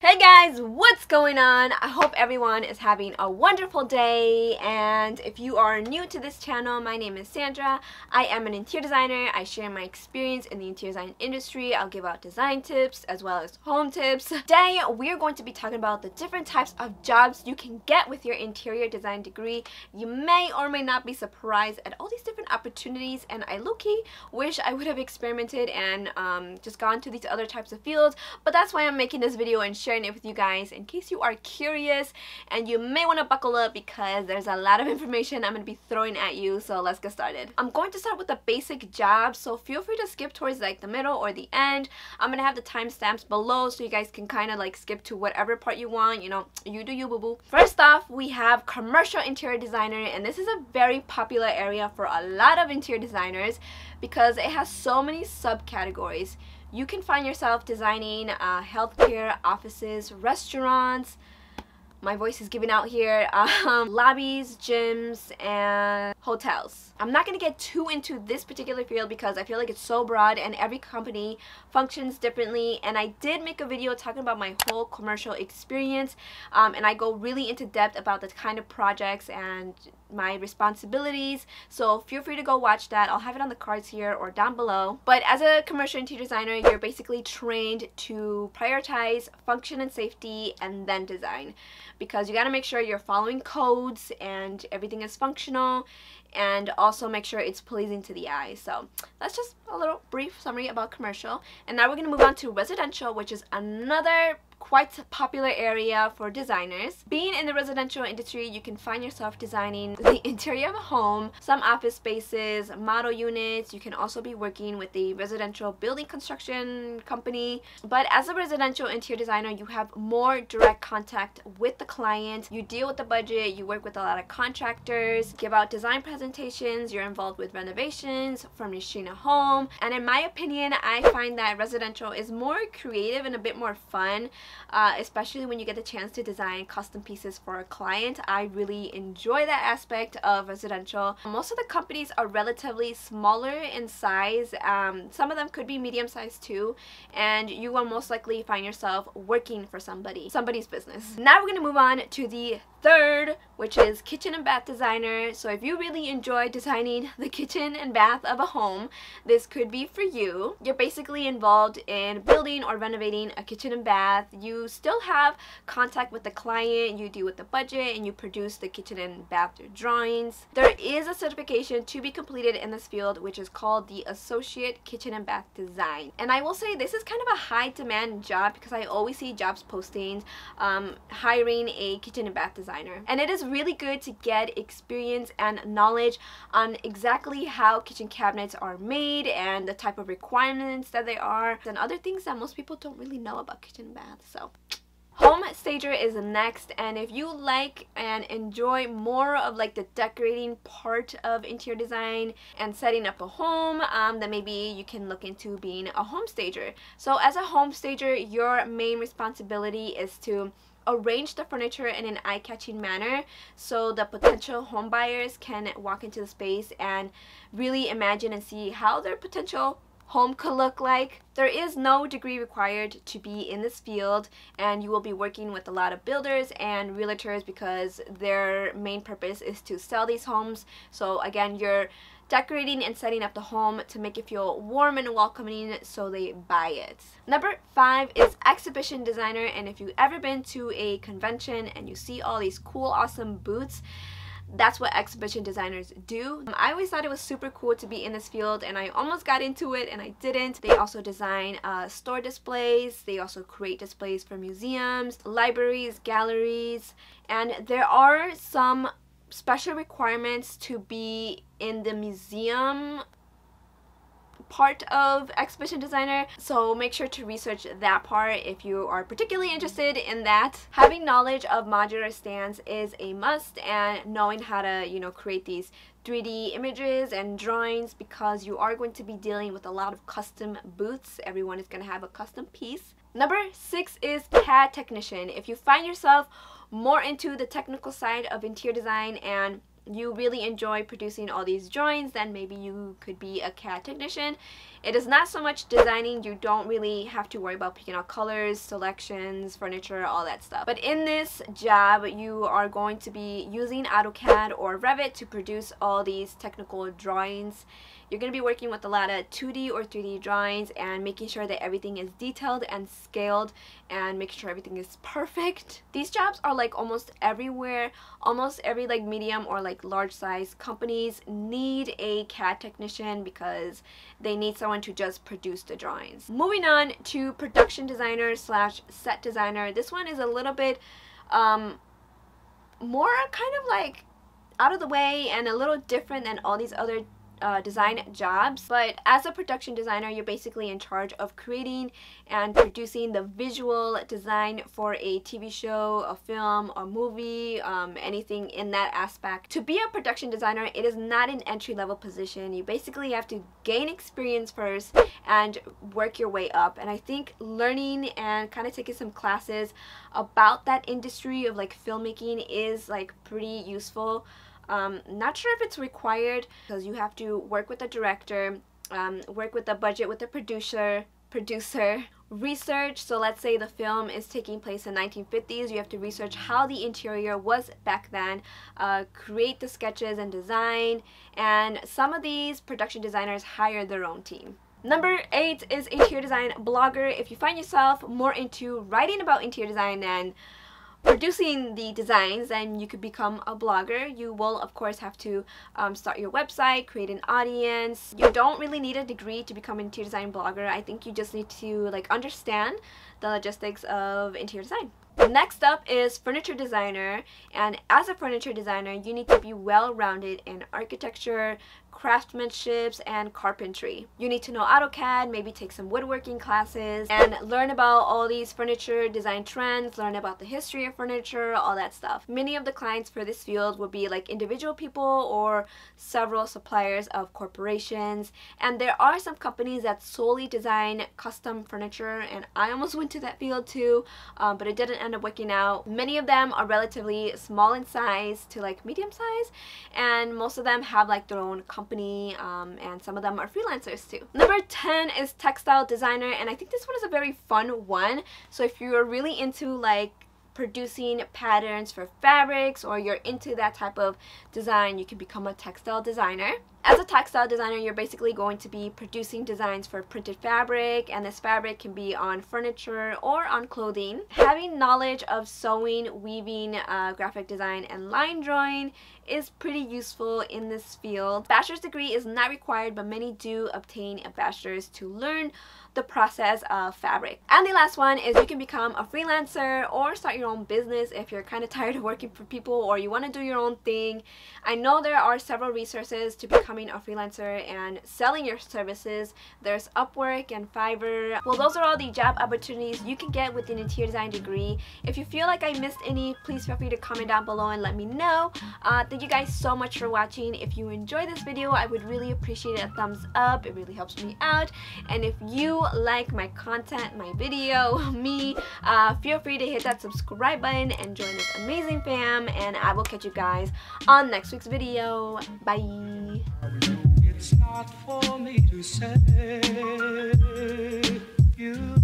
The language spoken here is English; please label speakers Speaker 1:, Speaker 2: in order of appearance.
Speaker 1: Hey guys, what's going on? I hope everyone is having a wonderful day, and if you are new to this channel, my name is Sandra. I am an interior designer. I share my experience in the interior design industry. I'll give out design tips as well as home tips. Today, we're going to be talking about the different types of jobs you can get with your interior design degree. You may or may not be surprised at all these different opportunities, and I low-key wish I would have experimented and just gone to these other types of fields, but that's why I'm making this video and sharing it with you guys in case you are curious, and you may want to buckle up because there's a lot of information I'm going to be throwing at you. So let's get started. I'm going to start with the basic jobs, so feel free to skip towards like the middle or the end. I'm going to have the timestamps below so you guys can kind of like skip to whatever part you want. You know, you do you, boo boo. First off, we have commercial interior designer, and this is a very popular area for a lot of interior designers because it has so many subcategories. You can find yourself designing healthcare, offices, restaurants, my voice is giving out here, lobbies, gyms, and hotels. I'm not going to get too into this particular field because I feel like it's so broad and every company functions differently, and I did make a video talking about my whole commercial experience, and I go really into depth about the kind of projects and my responsibilities, so feel free to go watch that. I'll have it on the cards here or down below. But as a commercial interior designer, you're basically trained to prioritize function and safety and then design, because you got to make sure you're following codes and everything is functional, and also make sure it's pleasing to the eye. So that's just a little brief summary about commercial. And now we're going to move on to residential, which is another quite popular area for designers. Being in the residential industry, you can find yourself designing the interior of a home, some office spaces, model units. You can also be working with the residential building construction company. But as a residential interior designer, you have more direct contact with the client. You deal with the budget, you work with a lot of contractors, give out design presentations, you're involved with renovations, furnishing a home. And in my opinion, I find that residential is more creative and a bit more fun. Especially when you get the chance to design custom pieces for a client. I really enjoy that aspect of residential. Most of the companies are relatively smaller in size. Some of them could be medium sized too, and you will most likely find yourself working for somebody's business. Now we're going to move on to the third, which is kitchen and bath designer. So if you really enjoy designing the kitchen and bath of a home, this could be for you. You're basically involved in building or renovating a kitchen and bath. You still have contact with the client, you deal with the budget, and you produce the kitchen and bath drawings. There is a certification to be completed in this field, which is called the Associate Kitchen and Bath Design. And I will say this is kind of a high demand job because I always see jobs postings hiring a kitchen and bath designer. And it is really good to get experience and knowledge on exactly how kitchen cabinets are made and the type of requirements that they are, and other things that most people don't really know about kitchen and bath. So home stager is next, and if you like and enjoy more of like the decorating part of interior design and setting up a home, then maybe you can look into being a home stager. So as a home stager, your main responsibility is to arrange the furniture in an eye-catching manner so the potential home buyers can walk into the space and really imagine and see how their potential home could look like. There is no degree required to be in this field, and you will be working with a lot of builders and realtors because their main purpose is to sell these homes. So again, you're decorating and setting up the home to make it feel warm and welcoming so they buy it. Number 5 is exhibition designer, and if you've ever been to a convention and you see all these cool awesome booths, that's what exhibition designers do. I always thought it was super cool to be in this field, and I almost got into it and I didn't. They also design store displays. They also create displays for museums, libraries, galleries, and there are some special requirements to be in the museum part of exhibition designer, so make sure to research that part if you are particularly interested in that. Having knowledge of modular stands is a must, and knowing how to, you know, create these 3D images and drawings, because you are going to be dealing with a lot of custom booths. Everyone is going to have a custom piece. Number 6 is CAD Technician. If you find yourself more into the technical side of interior design and you really enjoy producing all these drawings, then maybe you could be a CAD technician. It is not so much designing. You don't really have to worry about picking out colors, selections, furniture, all that stuff. But in this job, you are going to be using AutoCAD or Revit to produce all these technical drawings. You're going to be working with a lot of 2D or 3D drawings and making sure that everything is detailed and scaled and making sure everything is perfect. These jobs are like almost everywhere. Almost every like medium or like large size companies need a CAD technician because they need someone to just produce the drawings. Moving on to production designer slash set designer. This one is a little bit more kind of like out of the way and a little different than all these other design jobs. But as a production designer, you're basically in charge of creating and producing the visual design for a TV show, a film, a movie, anything in that aspect. To be a production designer, it is not an entry-level position. You basically have to gain experience first and work your way up. And I think learning and kind of taking some classes about that industry of like filmmaking is like pretty useful. Not sure if it's required because you have to work with the director, work with the budget with the producer, research. So let's say the film is taking place in 1950s, you have to research how the interior was back then, create the sketches and design, and some of these production designers hire their own team. Number 8 is interior design blogger. If you find yourself more into writing about interior design and producing the designs, then you could become a blogger. You will of course have to start your website, create an audience. You don't really need a degree to become an interior design blogger. I think you just need to like understand the logistics of interior design. Next up is furniture designer, and as a furniture designer you need to be well-rounded in architecture, craftsmanship, and carpentry. You need to know AutoCAD, maybe take some woodworking classes, and learn about all these furniture design trends, learn about the history of furniture, all that stuff. Many of the clients for this field will be like individual people or several suppliers of corporations, and there are some companies that solely design custom furniture, and I almost went to that field too, but it didn't end up working out. Many of them are relatively small in size to like medium size, and most of them have like their own company, and some of them are freelancers too. Number 10 is textile designer, and I think this one is a very fun one. So if you're really into like producing patterns for fabrics, or you're into that type of design, you can become a textile designer. As a textile designer, you're basically going to be producing designs for printed fabric, and this fabric can be on furniture or on clothing. Having knowledge of sewing, weaving, graphic design, and line drawing is pretty useful in this field. Bachelor's degree is not required, but many do obtain a bachelor's to learn the process of fabric. And the last one is you can become a freelancer or start your own business if you're kind of tired of working for people or you want to do your own thing. I know there are several resources to becoming a freelancer and selling your services. There's Upwork and Fiverr. Well, those are all the job opportunities you can get with an interior design degree. If you feel like I missed any, please feel free to comment down below and let me know. Thank you guys so much for watching. If you enjoyed this video, I would really appreciate a thumbs up. It really helps me out. And if you like my content, my video, me, feel free to hit that subscribe button and join this amazing fam, and I will catch you guys on next week's video. Bye.
Speaker 2: It's not for me to say you